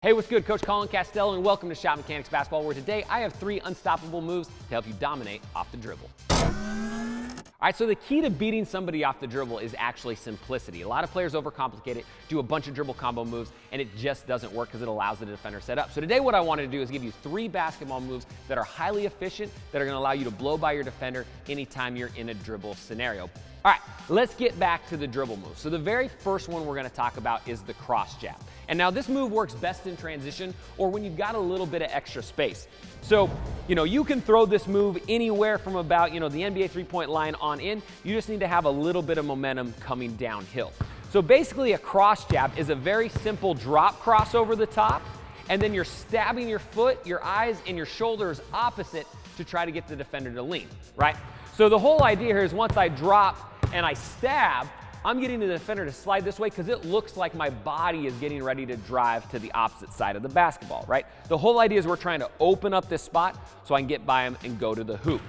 Hey, what's good? Coach Colin Castello, and welcome to Shotmechanics Basketball, where today I have 3 unstoppable moves to help you dominate off the dribble. All right, so the key to beating somebody off the dribble is actually simplicity. A lot of players overcomplicate it, do a bunch of dribble combo moves, and it just doesn't work because it allows the defender set up. So today what I wanted to do is give you 3 basketball moves that are highly efficient, that are gonna allow you to blow by your defender anytime you're in a dribble scenario. All right, let's get back to the dribble move. So the very first one we're gonna talk about is the cross jab. And now this move works best in transition or when you've got a little bit of extra space. So, you can throw this move anywhere from about, the NBA three-point line on in. You just need to have a little bit of momentum coming downhill. So basically a cross jab is a very simple drop cross over the top, and then you're stabbing your foot, your eyes, and your shoulders opposite to try to get the defender to lean, right? So the whole idea here is once I drop and I stab, I'm getting the defender to slide this way because it looks like my body is getting ready to drive to the opposite side of the basketball, right? The whole idea is we're trying to open up this spot so I can get by him and go to the hoop.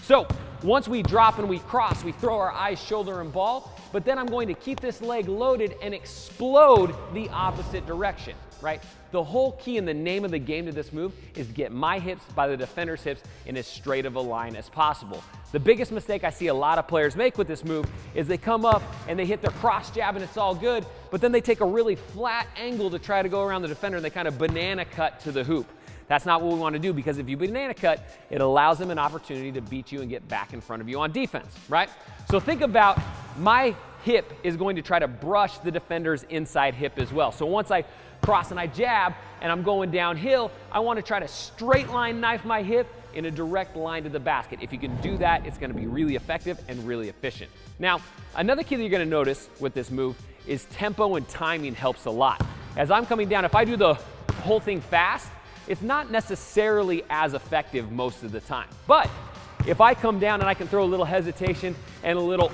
So once we drop and we cross, we throw our eyes, shoulder, and ball, but then I'm going to keep this leg loaded and explode the opposite direction, right? The whole key and the name of the game to this move is to get my hips by the defender's hips in as straight of a line as possible. The biggest mistake I see a lot of players make with this move is they come up and they hit their cross jab and it's all good, but then they take a really flat angle to try to go around the defender and they kind of banana cut to the hoop. That's not what we want to do, because if you banana cut, it allows them an opportunity to beat you and get back in front of you on defense, right? So think about my hip is going to try to brush the defender's inside hip as well. So once I cross and I jab and I'm going downhill, I want to try to straight line knife my hip in a direct line to the basket. If you can do that, it's going to be really effective and really efficient. Now, another key that you're going to notice with this move is tempo and timing helps a lot. As I'm coming down, if I do the whole thing fast, it's not necessarily as effective most of the time. But if I come down and I can throw a little hesitation and a little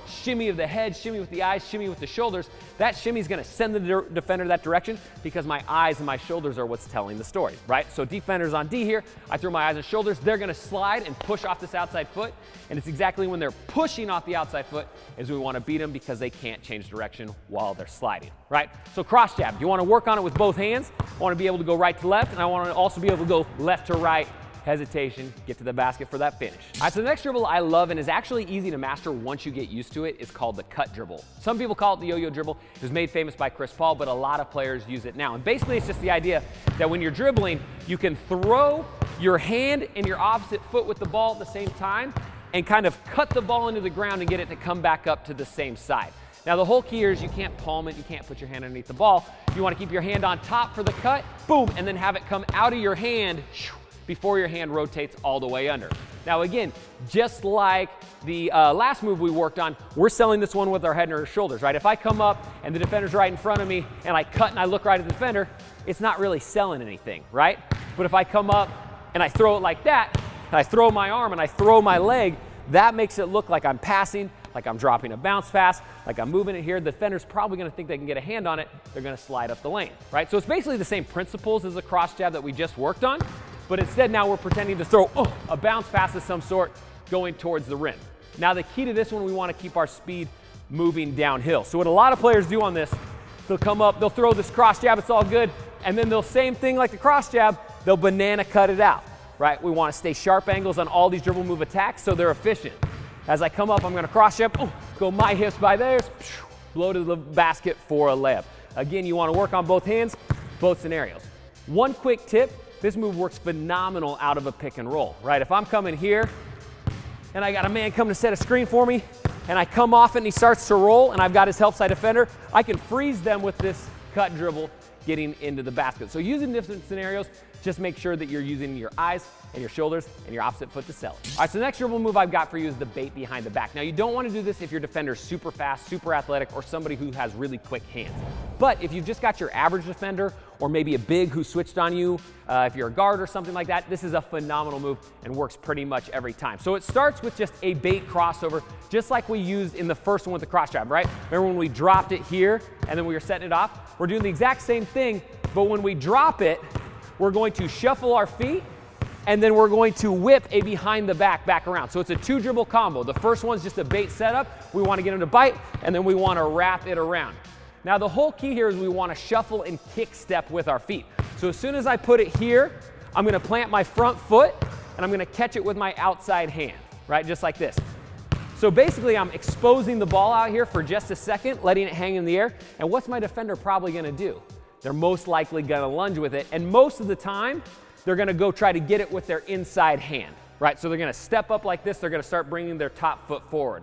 shimmy of the head, shimmy with the eyes, shimmy with the shoulders, that shimmy is going to send the defender that direction because my eyes and my shoulders are what's telling the story, right? So defenders on D here, I throw my eyes and shoulders, they're going to slide and push off this outside foot, and it's exactly when they're pushing off the outside foot is we want to beat them because they can't change direction while they're sliding, right? So cross jab, you want to work on it with both hands. I want to be able to go right to left, and I want to also be able to go left to right, hesitation, get to the basket for that finish. All right, so the next dribble I love and is actually easy to master once you get used to it is called the cut dribble. Some people call it the yo-yo dribble. It was made famous by Chris Paul, but a lot of players use it now. And basically it's just the idea that when you're dribbling, you can throw your hand and your opposite foot with the ball at the same time and kind of cut the ball into the ground and get it to come back up to the same side. Now the whole key here is you can't palm it, you can't put your hand underneath the ball. You want to keep your hand on top for the cut, boom, and then have it come out of your hand before your hand rotates all the way under. Now again, just like the last move we worked on, we're selling this one with our head and our shoulders, right? If I come up and the defender's right in front of me and I cut and I look right at the defender, it's not really selling anything, right? But if I come up and I throw it like that, and I throw my arm and I throw my leg, that makes it look like I'm passing, like I'm dropping a bounce pass, like I'm moving it here. The defender's probably gonna think they can get a hand on it. They're gonna slide up the lane, right? So it's basically the same principles as the cross jab that we just worked on, but instead now we're pretending to throw a bounce pass of some sort going towards the rim. Now the key to this one, we want to keep our speed moving downhill. So what a lot of players do on this, they'll come up, they'll throw this cross jab, it's all good, and then they'll same thing like the cross jab, they'll banana cut it out, right? We want to stay sharp angles on all these dribble move attacks so they're efficient. As I come up, I'm going to cross jab, go my hips by theirs, blow to the basket for a layup. Again, you want to work on both hands, both scenarios. One quick tip, this move works phenomenal out of a pick and roll, right? If I'm coming here and I got a man coming to set a screen for me and I come off it and he starts to roll and I've got his help side defender, I can freeze them with this cut dribble getting into the basket. So using different scenarios, just make sure that you're using your eyes and your shoulders and your opposite foot to sell it. All right, so the next dribble move I've got for you is the bait behind the back. Now you don't want to do this if your defender's super fast, super athletic, or somebody who has really quick hands. But if you've just got your average defender or maybe a big who switched on you, if you're a guard or something like that, this is a phenomenal move and works pretty much every time. So it starts with just a bait crossover, just like we used in the first one with the cross jab, right? Remember when we dropped it here and then we were setting it off? We're doing the exact same thing, but when we drop it, we're going to shuffle our feet and then we're going to whip a behind the back around. So it's a 2 dribble combo. The first one's just a bait setup. We want to get him to bite, and then we want to wrap it around. Now the whole key here is we want to shuffle and kick step with our feet. So as soon as I put it here, I'm going to plant my front foot and I'm going to catch it with my outside hand, right? Just like this. So basically I'm exposing the ball out here for just a second, letting it hang in the air. And what's my defender probably going to do? They're most likely going to lunge with it. And most of the time, they're going to go try to get it with their inside hand, right? So they're going to step up like this. They're going to start bringing their top foot forward.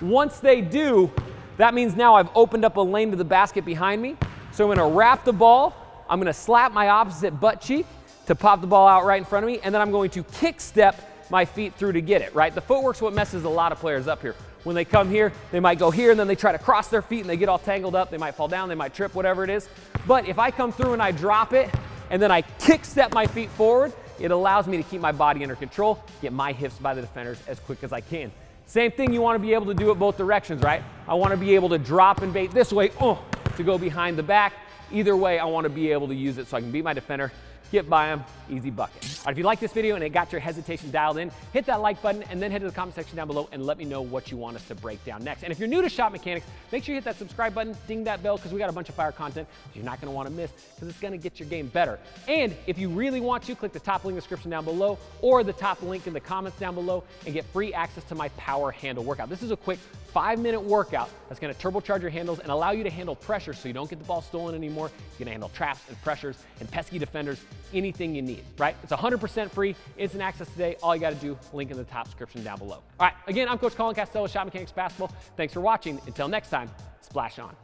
Once they do, that means now I've opened up a lane to the basket behind me. So I'm going to wrap the ball. I'm going to slap my opposite butt cheek to pop the ball out right in front of me. And then I'm going to kick step my feet through to get it, right? The footwork's what messes a lot of players up here. When they come here, they might go here and then they try to cross their feet and they get all tangled up. They might fall down, they might trip, whatever it is. But if I come through and I drop it and then I kick step my feet forward, it allows me to keep my body under control, get my hips by the defenders as quick as I can. Same thing, you want to be able to do it both directions, right? I want to be able to drop and bait this way, to go behind the back. Either way, I want to be able to use it so I can beat my defender, get by him, easy bucket. All right, if you like this video and it got your hesitation dialed in, hit that like button and then head to the comment section down below and let me know what you want us to break down next. And if you're new to Shot Mechanics, make sure you hit that subscribe button, ding that bell, because we got a bunch of fire content you're not going to want to miss, because it's going to get your game better. And if you really want to, click the top link in the description down below or the top link in the comments down below and get free access to my power handle workout. This is a quick 5-minute workout that's going to turbocharge your handles and allow you to handle pressure so you don't get the ball stolen anymore. You're going to handle traps and pressures and pesky defenders, anything you need, right? It's 100% free, instant access today. All you got to do, link in the top description down below. All right, again, I'm Coach Colin Castello, Shot Mechanics Basketball. Thanks for watching. Until next time, splash on.